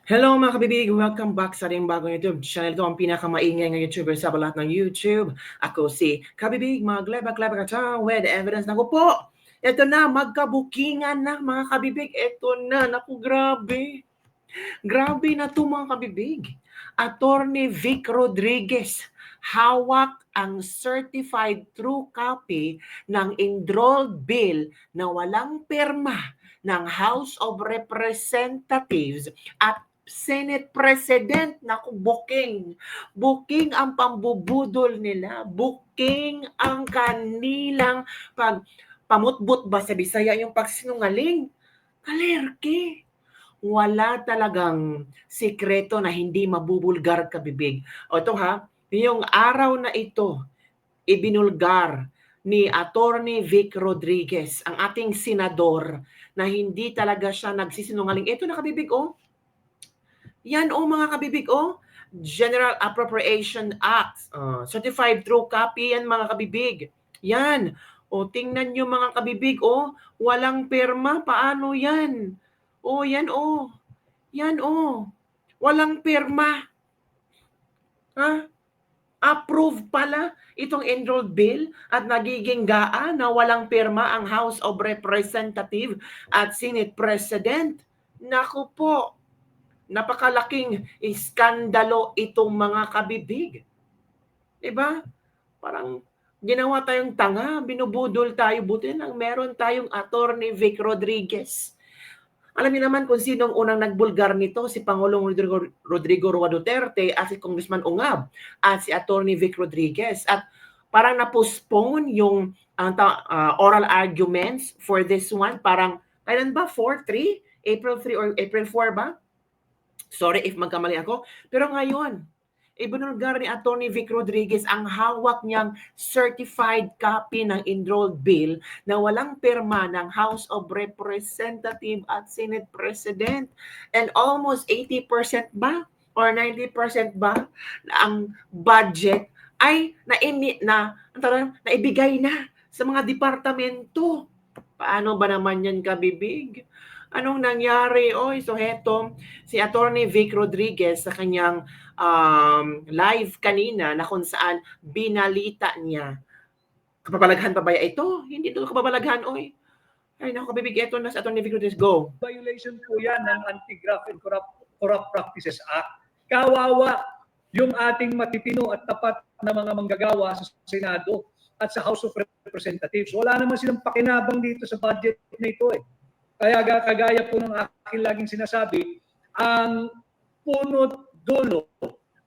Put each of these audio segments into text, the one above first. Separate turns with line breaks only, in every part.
Hello mga kabibig! Welcome back sa ating bagong YouTube channel. Ito ang pinakamaingay ng YouTuber sa balat ng YouTube. Ako si Kabibig, magleba-kleba ka siya with evidence. Naku po! Ito na, magkabukingan na mga kabibig. Ito na, naku grabe. Grabe na to mga kabibig. Attorney Vic Rodriguez, hawak ang certified true copy ng enrolled bill na walang pirma ng House of Representatives at Senate President. Naku, booking ang pambubudol nila, booking ang kanilang pamutbut ba sa Bisaya yung pagsinungaling. Kalerki, wala talagang sikreto na hindi mabubulgar kabibig. O ito ha, yung araw na ito, ibinulgar ni Attorney Vic Rodriguez, ang ating senador, na hindi talaga siya nagsisinungaling. Ito na kabibig, oh. Yan mga kabibig, General Appropriation Act, certified true copy yan mga kabibig. Yan. Tingnan nyo mga kabibig, walang pirma. Paano yan? Yan, Yan, walang pirma. Ha? Approve pala itong enrolled bill at nagiging GAA na walang pirma ang House of Representatives at Senate President. Naku po, napakalaking iskandalo itong mga kabibig. Diba? Parang ginawa tayong tanga, binubudol tayo, buti lang meron tayong Attorney Vic Rodriguez. Alam niyo naman kung sino ang unang nagbulgar nito, si Pangulong Rodrigo Roa Duterte at si Congressman Ungab at si Attorney Vic Rodriguez. At parang na-postpone yung oral arguments for this one. Parang, kailan ba? 4-3? April 3 or April 4 ba? Sorry if magkamali ako. Pero ngayon, ibinulgar ni Attorney Vic Rodriguez ang hawak niyang certified copy ng enrolled bill na walang pirma ng House of Representatives at Senate President. And almost 80% ba or 90% ba ang budget ay naibigay na sa mga departamento. Paano ba naman yan kabibig? Anong nangyari? So heto, si Attorney Vic Rodriguez sa kanyang live kanina na kung saan binalita niya. Kapabalaghan pa ba ito? Hindi ito kapabalaghan, oy. Ay, naku, kabibig, ito na sa Attorney Vic Rodriguez. Go.
Violation po yan ng Anti-Graft and Corrupt Practices Act. Kawawa yung ating matitino at tapat na mga manggagawa sa Senado at sa House of Representatives. Wala naman silang pakinabang dito sa budget na ito eh. Kaya kagaya po ng aking laging sinasabi, ang punot dulo,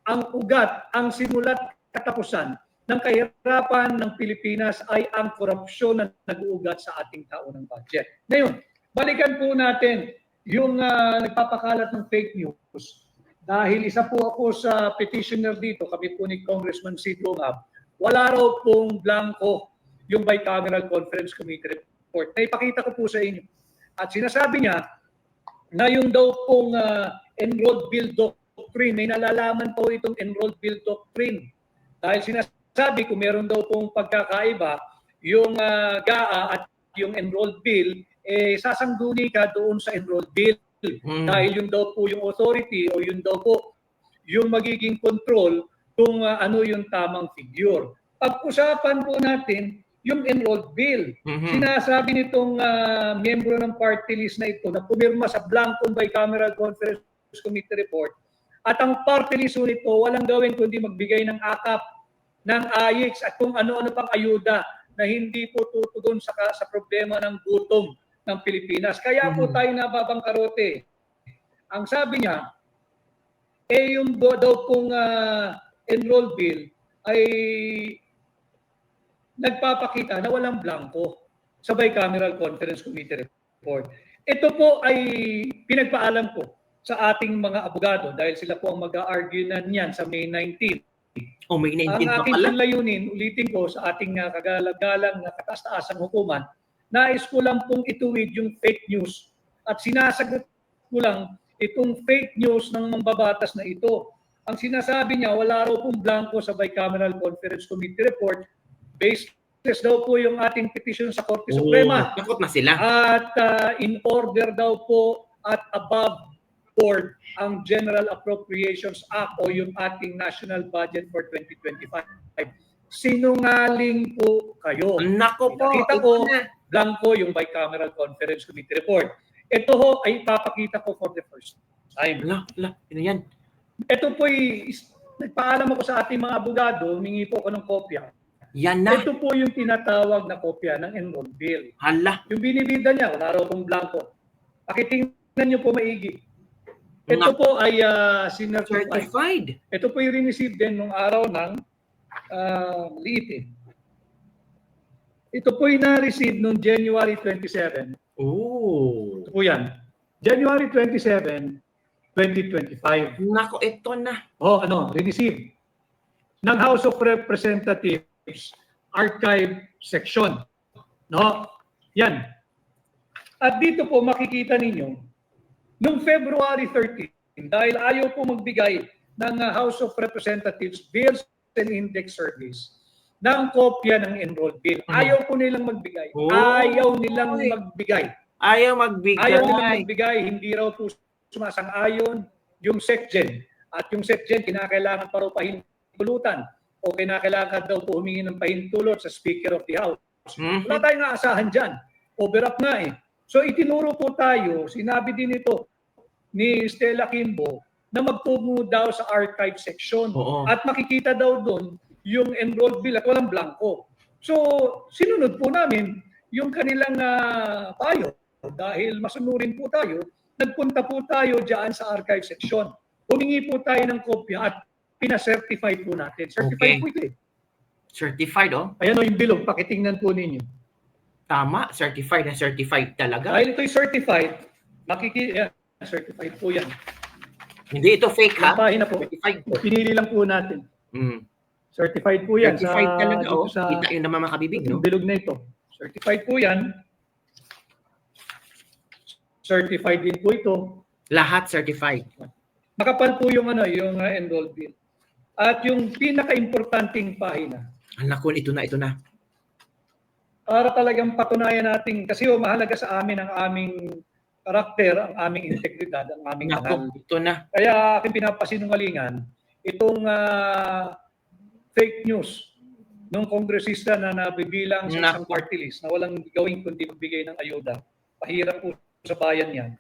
ang ugat, ang simulat katapusan ng kahirapan ng Pilipinas ay ang korupsyon na nag-uugat sa ating taunang budget. Ngayon, balikan po natin yung nagpapakalat ng fake news. Dahil isa po ako sa petitioner dito, kami po ni Congressman Sid Longab, wala raw pong blanco yung Bicameral Conference Committee report. Naipakita ko po sa inyo. At sinasabi niya na yung daw pong enrolled bill doctrine, may nalalaman po itong enrolled bill doctrine. Dahil sinasabi kung meron daw pong pagkakaiba, yung GAA at yung enrolled bill, sasangguni ka doon sa enrolled bill. Dahil yun daw po yung authority o yun daw po yung magiging control kung ano yung tamang figure. Pag-usapan po natin yung enrolled bill. Sinasabi nitong miyembro ng party list na ito na pumirma sa blankong Bicameral Conference Committee report at ang party list nito walang gawin kundi magbigay ng akap, ng AIX at kung ano-ano pang ayuda na hindi po tutugon sa problema ng gutom ng Pilipinas. Kaya po tayo nababangkarote. Ang sabi niya, yung daw pong enrolled bill ay nagpapakita na walang blanco sa Bicameral Conference Committee report. Ito po ay pinagpaalam ko sa ating mga abogado dahil sila po ang mag-a-argue na niyan sa May 19.
May 19
ang
pa
aking
pala.
layunin, ulitin ko sa ating kagalang na kataas-taasang hukuman, nais ko lang pong ituwid yung fake news at sinasagot ko lang itong fake news ng mambabatas na ito. Ang sinasabi niya, wala raw pong blanco sa Bicameral Conference Committee report. Basis daw po yung ating petition sa Korte Suprema.
Takot na sila.
At in order daw po at above board ang General Appropriations Act o yung ating national budget for 2025. Sinungaling po kayo.
Nako po,
Nakita
ito
ko,
na.
blanco yung Bicameral Conference Committee report. Ito ho ay ipapakita ko for the first time.
Ano yan?
Ito po ay nagpaalam ako sa ating mga abogado, humingi po ako ng kopya.
Yan na.
Ito po yung tinatawag na kopya ng enrolled bill.
Hala.
Yung binibida niya, wala raw pong blanco. Pakitingnan niyo po maigi. Ito po ay certified.
Certified.
Ito po yung receive din nung araw ng liit eh. Ito po yung na-receive nung January 27.
Oh.
Ito po yan. January 27, 2025.
Nako, ito na.
Receive ng House of Representatives Archive Section. No? Yan. At dito po makikita ninyo, noong February 13, dahil ayaw po magbigay ng House of Representatives Bills and Index Service ng kopya ng enrolled bill. Ayaw po nilang magbigay.
Oh.
Ayaw nilang magbigay.
Ayaw magbigay.
Hindi raw po sumasang-ayon yung SecGen. At yung SecGen, kinakailangan pa raw pahintulutan o kinakailangan daw po humingi ng pahintulot sa Speaker of the House. Wala tayong aasahan dyan. Over-up na eh. So itinuro po tayo, sinabi din ito ni Stella Kimbo na magtungo daw sa archive section.
Oo.
At makikita daw doon yung enrolled bill at walang blanco. So sinunod po namin yung kanilang payo. Dahil masunurin po tayo, nagpunta po tayo dyan sa archive section. Humingi po tayo ng kopya at pina-certify po natin. Certified po ito eh.
Certified, oh.
Ayan o yung bilog, pakitingnan po ninyo.
Tama, certified na certified talaga.
Dahil ito'y certified, certified po yan.
Hindi ito fake, ha?
Yung pahina po,
Certified po.
pinili lang po natin. Certified po yan.
Certified talaga, oh.
Sa
Kita yun naman makabibig, no?
bilog na ito. Certified po yan. Certified din po ito.
Lahat certified.
Makapal po yung enrolled bill. At yung pinaka-importanting pahina,
Anak ko, ito na.
para talagang patunayan natin, kasi mahalaga sa amin ang aming karakter, ang aming integridad, ang aming
Nako,
kanal.
ito na.
Kaya aking pinapasinungalingan, itong fake news ng kongresista na nabibilang sa isang party list na walang gawin kundi magbigay ng ayuda. Pahirap po sa bayan yan.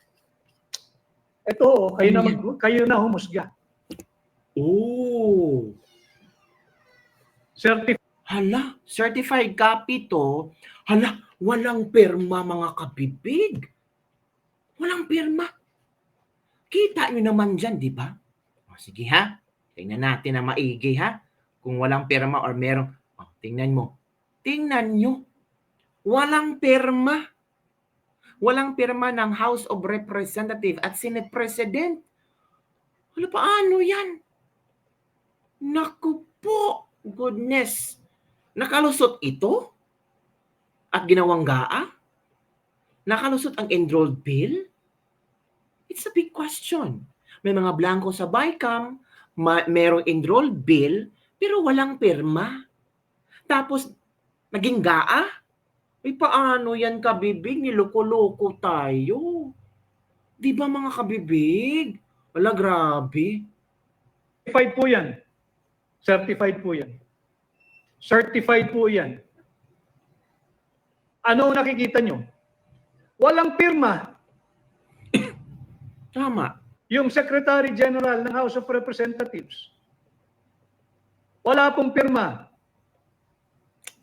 Ito, kayo na humusga.
Oh.
Certified.
Certified copy to. Walang pirma mga kabibig. Walang pirma. Kita nyo naman dyan, di ba? O, sige ha. Tingnan natin na maigi ha. Kung walang pirma or merong... O, tingnan mo. Tingnan nyo. Walang pirma. Walang pirma ng House of Representatives at Senate President. Paano yan? Naku po. Goodness. Nakalusot ito? At ginawang gaa? Nakalusot ang enrolled bill? It's a big question. May mga blanco sa BICAM, merong enrolled bill, pero walang pirma. Tapos, naging gaa? Paano yan, kabibig? Niloko-loko tayo. Di ba mga kabibig? Wala, grabe.
Certified po yan. Certified po yan. Certified po yan. Ano nakikita nyo? Walang pirma.
Tama.
Yung Secretary General ng House of Representatives. Wala pong pirma.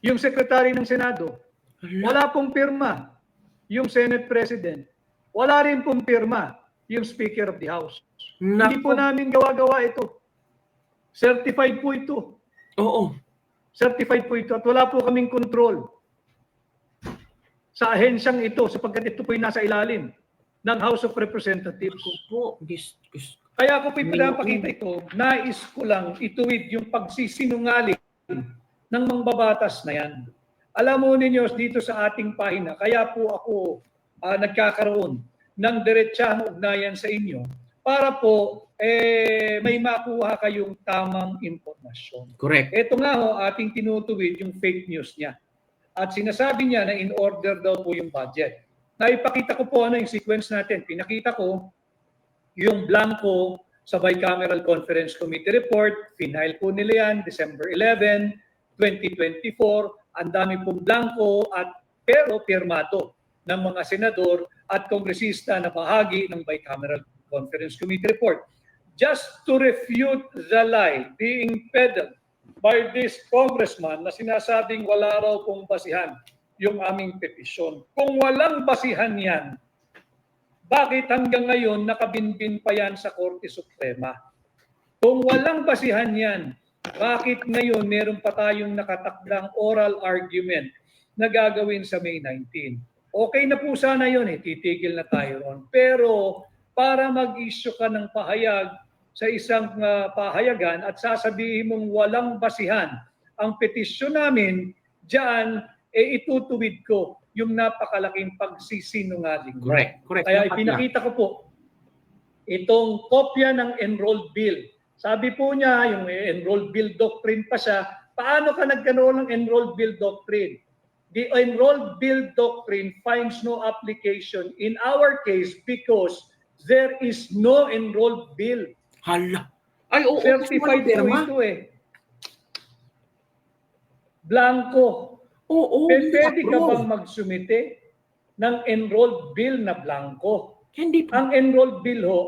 Yung Secretary ng Senado. Wala pong pirma. Yung Senate President. Wala rin pong pirma. Yung Speaker of the House. Hindi po namin gawa-gawa ito. Certified po ito.
Oo.
Certified po ito at wala po kaming control sa ahensyang ito sapagkat ito po ay nasa ilalim ng House of Representatives. Kaya ako po pinapakita ito, nais ko lang ituwid yung pagsisinungaling ng mangbabatas na yan. Alam mo ninyo dito sa ating pahina, kaya po ako nagkakaroon ng diretsahang ugnayan sa inyo para po may makuha kayong tamang impormasyon.
Correct.
Ito nga ho, ating tinutuwid yung fake news niya. At sinasabi niya na in order daw po yung budget. Naipakita ko po yung sequence natin. Pinakita ko yung blanco sa Bicameral Conference Committee report, final po nila yan, December 11, 2024. Ang dami pong blanco pero pirmado ng mga senador at kongresista na bahagi ng Bicameral Conference Committee report. Just to refute the lie being peddled by this congressman na sinasabing wala raw pong basihan yung aming petisyon. Kung walang basihan yan, bakit hanggang ngayon nakabinbin pa yan sa Korte Suprema? Kung walang basihan yan, bakit ngayon meron pa tayong nakatakdang oral argument na gagawin sa May 19? Okay na po sana yun, titigil na tayo ron. Pero para mag-issue ka ng pahayag sa isang pahayagan at sasabihin mong walang basihan ang petisyon namin, diyan itutuwid ko yung napakalaking pagsisinungaling.
Correct.
Kaya ipinakita ko po itong kopya ng enrolled bill. Sabi po niya, yung enrolled bill doctrine pa siya, paano ka nagkaroon ng enrolled bill doctrine? The enrolled bill doctrine finds no application in our case because there is no enrolled bill.
Hala. Ay, oo.
Certified po ito Blanco.
Oo.
Pwede ka bang magsumite ng enrolled bill na blanco?
Hindi po.
Ang enrolled bill ho,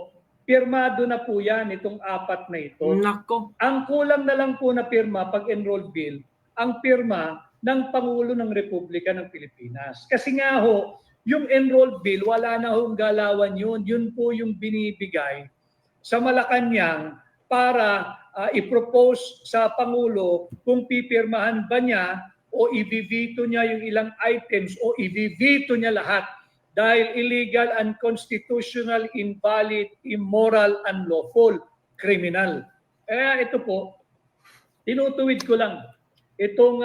pirmado na po yan itong apat na ito.
Nako.
Ang kulang na lang po na pirma pag enrolled bill, ang pirma ng Pangulo ng Republika ng Pilipinas. Kasi nga ho, yung enrolled bill, wala na hong galawan yun. Yun po yung binibigay sa Malacanang para i-propose sa Pangulo kung pipirmahan ba niya o i-veto niya yung ilang items o i-veto niya lahat dahil illegal, unconstitutional, invalid, immoral, unlawful, criminal. Ito po, tinutuwid ko lang itong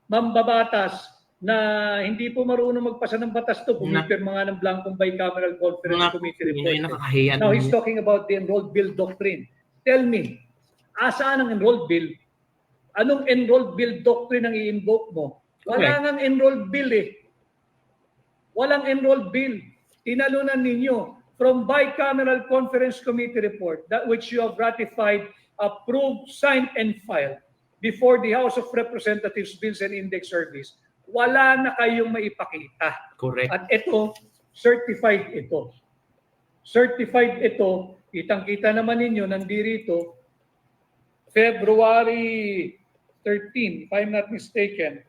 mambabatas na hindi po marunong magpasa ng batas to, pumipirma nga ng blankong Bicameral Conference Committee report. Now he's talking about the enrolled bill doctrine. Tell me, asaan ang enrolled bill? Anong enrolled bill doctrine ang i-invoke mo? Wala nang enrolled bill Walang enrolled bill. Tinalunan ninyo from Bicameral Conference Committee report that which you have ratified, approved, signed, and filed before the House of Representatives Bills and Index Service. Wala na kayong maipakita.
Correct.
At ito, certified ito. Certified ito, kitang-kita naman ninyo, nandirito, February 13, if I'm not mistaken.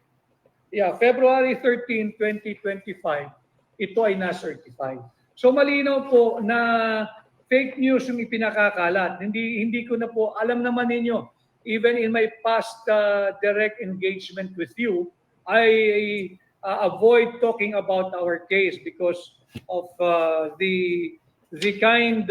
Yeah, February 13, 2025, ito ay na-certify. So malinaw po na fake news yung ipinakakalat. Hindi ko na po, alam naman ninyo, even in my past direct engagement with you, I avoid talking about our case because of the kind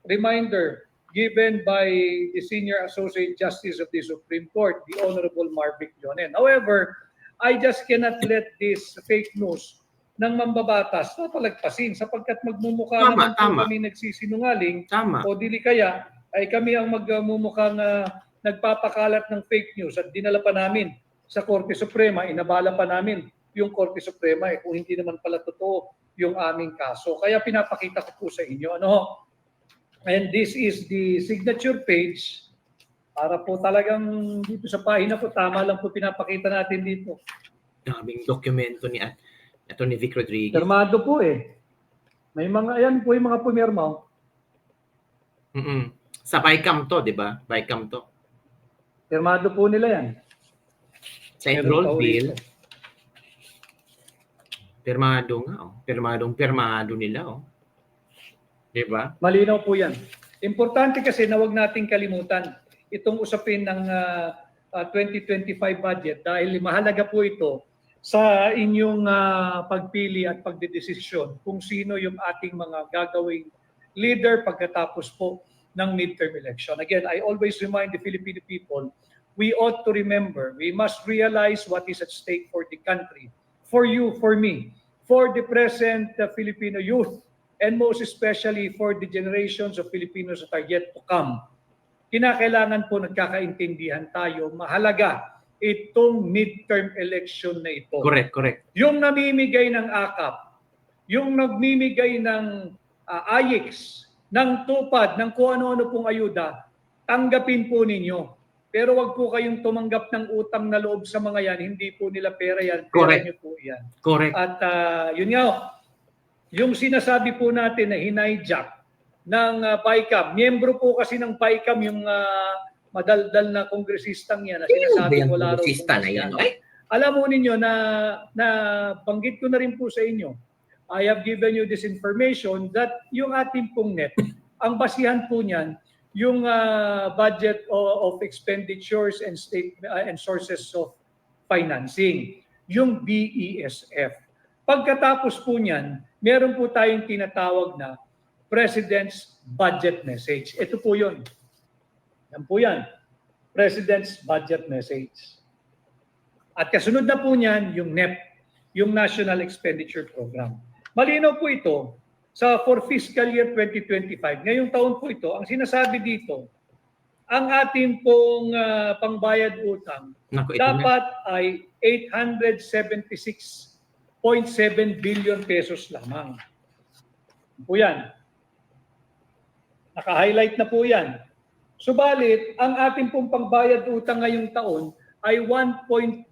reminder given by the Senior Associate Justice of the Supreme Court, the Honorable Marvic Leonen. However, I just cannot let this fake news ng mambabatas napalagpasin sapagkat magmumukha naman po kami nagsisinungaling o dili kaya ay kami ang magmumukhang nagpapakalat ng fake news at dinala pa namin sa Korte Suprema, inabala pa namin yung Korte Suprema kung hindi naman pala totoo yung aming kaso. Kaya pinapakita ko po sa inyo. And this is the signature page para po talagang dito sa pahina po, tama lang po pinapakita natin dito.
Daming dokumento ni Atty. Vic Rodriguez.
Pirmado po May mga, ayan po yung mga pumirma.
Sa BICAM to, di ba? BICAM to.
Pirmado po nila yan.
Sa enrolled bill, pirmado nga. Pirmado nila. Di ba?
Malinaw po yan. Importante kasi na wag nating kalimutan itong usapin ng 2025 budget dahil mahalaga po ito sa inyong pagpili at pagdedesisyon kung sino yung ating mga gagawing leader pagkatapos po ng midterm election. Again, I always remind the Filipino people, we ought to remember, we must realize what is at stake for the country, for you, for me, for the present Filipino youth, and most especially for the generations of Filipinos that are yet to come. Kinakailangan po nagkakaintindihan tayo, mahalaga itong midterm election na ito.
Correct.
Yung namimigay ng akap, yung nagmimigay ng AYIX, ng tupad ng kung ano-ano pong ayuda, tanggapin po ninyo. Pero wag po kayong tumanggap ng utang na loob sa mga yan. Hindi po nila pera yan. Pera
Correct.
nyo po yan.
Correct.
At yun nga, yung sinasabi po natin na hinayjack ng BICAM. Miyembro po kasi ng BICAM yung madaldal na kongresistang yan na sinasabi wala raw
na yan?
Alam mo ninyo na banggit ko na rin po sa inyo, I have given you this information that yung ating pong NEP, ang basihan po niyan, yung budget of expenditures and state and sources of financing, yung BESF. Pagkatapos po niyan, meron po tayong tinatawag na President's Budget Message. Ito po yun. Yan po yan. President's Budget Message. At kasunod na po niyan, yung NEP, yung National Expenditure Program. Malinaw po ito for fiscal year 2025. Ngayong taon po ito, ang sinasabi dito, ang ating pong pangbayad utang dapat ay 876.7 billion pesos lamang. Po yan. Naka-highlight na po yan. Subalit, ang ating pong pangbayad utang ngayong taon ay 1.2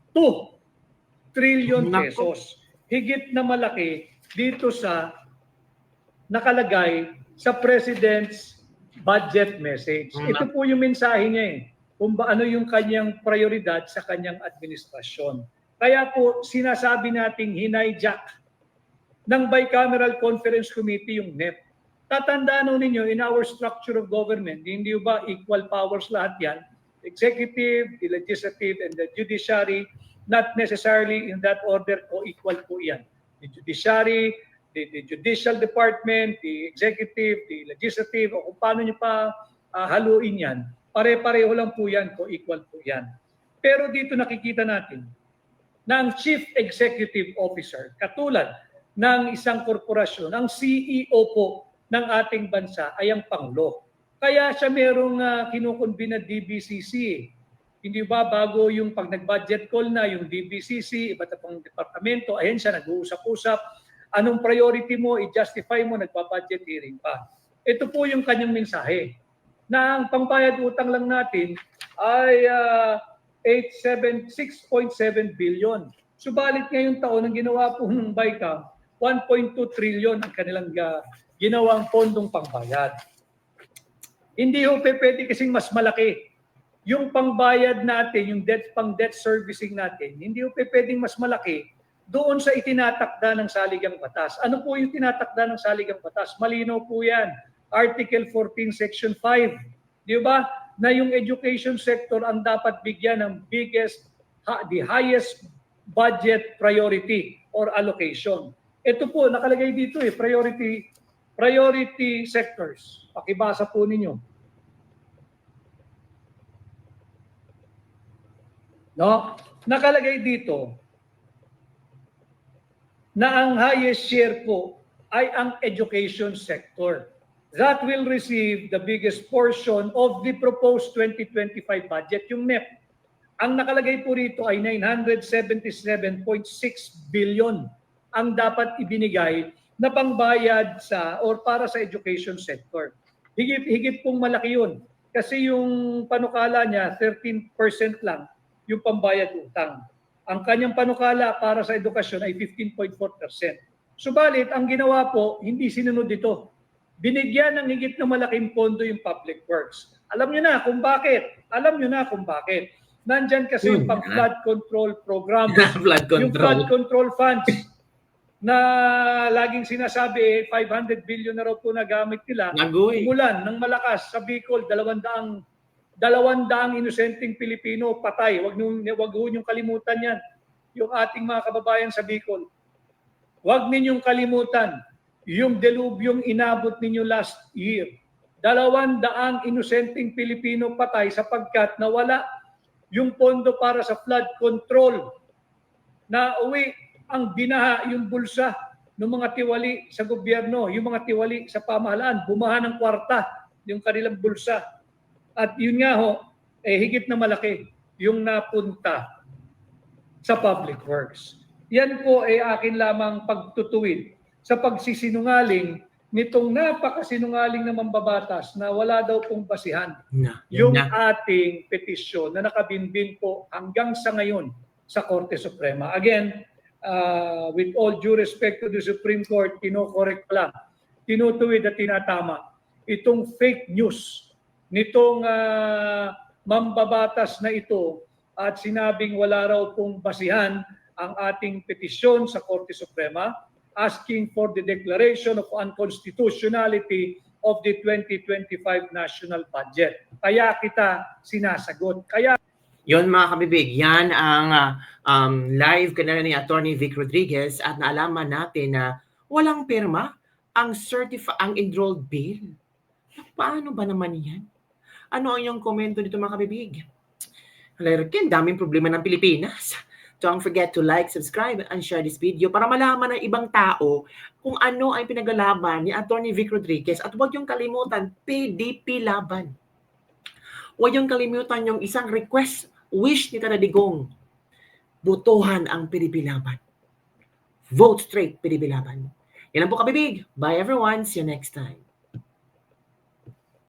trillion pesos. Higit na malaki dito sa nakalagay sa President's Budget Message. Ito po yung mensahe niya kung ano yung kanyang prioridad sa kanyang administrasyon. Kaya po sinasabi nating hinayjack ng Bicameral Conference Committee yung NEP. Tatandaan ninyo, in our structure of government, hindi ba equal powers lahat yan? Executive, the legislative, and the judiciary, not necessarily in that order o equal po yan. The judiciary, the judicial department, the executive, the legislative, o kung paano nyo pa haluin yan, pare-pareho lang po yan, co-equal po yan. Pero dito nakikita natin na ang chief executive officer, katulad ng isang korporasyon, ang CEO po ng ating bansa ay ang Pangulo. Kaya siya merong kinukumbin na DBCC. Hindi ba bago yung pag nag-budget call na yung DBCC, iba't pang departamento, ayan siya nag-uusap-usap, anong priority mo, i-justify mo, nagpa-budget hearing pa. Ito po yung kanyang mensahe, na ang pangbayad utang lang natin ay 6.7 billion. Subalit ngayong taon, ang ginawa po ng BICAM, 1.2 trillion ang kanilang ginawang pondong pangbayad. Hindi ho pwede kasing mas malaki. Yung pangbayad natin, yung pang-debt servicing natin, hindi po pwedeng mas malaki doon sa itinatakda ng saligang batas. Ano po yung tinatakda ng saligang batas? Malinaw po yan. Article 14, Section 5. Di ba? Na yung education sector ang dapat bigyan ng the highest budget priority or allocation. Ito po, nakalagay dito priority sectors. Pakibasa po ninyo. No? Nakalagay dito na ang highest share po ay ang education sector. That will receive the biggest portion of the proposed 2025 budget, yung NEP. Ang nakalagay po rito ay 977.6 billion ang dapat ibinigay na pangbayad or para sa education sector. Higit pong malaki yun. Kasi yung panukala niya, 13% lang yung pambayad utang. Ang kanyang panukala para sa edukasyon ay 15.4%. Subalit, ang ginawa po, hindi sinunod ito. Binigyan ng higit na malaking pondo yung public works. Alam nyo na kung bakit. Nandyan kasi yung pang-flood control program. Yung flood control funds na laging sinasabi, 500 billion na raw po nagamit nila. Umulan ng malakas sa Bicol, 200 inosenteng Pilipino patay. Wag ninyong kalimutan yan. Yung ating mga kababayan sa Bicol. Wag ninyong kalimutan yung delubyong inabot ninyo last year. 200 inosenteng Pilipino patay sapagkat nawala yung pondo para sa flood control. Na uwi ang binaha yung bulsa ng mga tiwali sa gobyerno, yung mga tiwali sa pamahalaan, bumaha ng kwarta yung kanilang bulsa. At yun nga higit na malaki yung napunta sa public works. Yan po ay akin lamang pagtutuwid sa pagsisinungaling nitong napakasinungaling na mambabatas na wala daw pong basihan
Yun
yung
na.
ating petisyon na nakabinbin po hanggang sa ngayon sa Korte Suprema. Again, with all due respect to the Supreme Court, kino-correct lang, tinutuwid at tinatama itong fake news nitong mambabatas na ito at sinabing wala raw pong basihan ang ating petisyon sa Korte Suprema asking for the declaration of unconstitutionality of the 2025 national budget. Kaya kita sinasagot. Kaya
Yon mga kabibig, yan ang live kanina ni Attorney Vic Rodriguez at naalaman natin na walang pirma ang enrolled bill. Paano ba naman yan? Ano ang iyong komento dito mga kabibig? Ken, daming problema ng Pilipinas. Don't forget to like, subscribe, and share this video para malaman ng ibang tao kung ano ay pinaglalaban ni Attorney Vic Rodriguez at huwag yung kalimutan, PDP laban. Huwag yung kalimutan yung isang request, wish ni Tanadigong, botohan ang PDP laban. Vote straight, PDP laban. Yan ang po kabibig. Bye everyone. See you next time.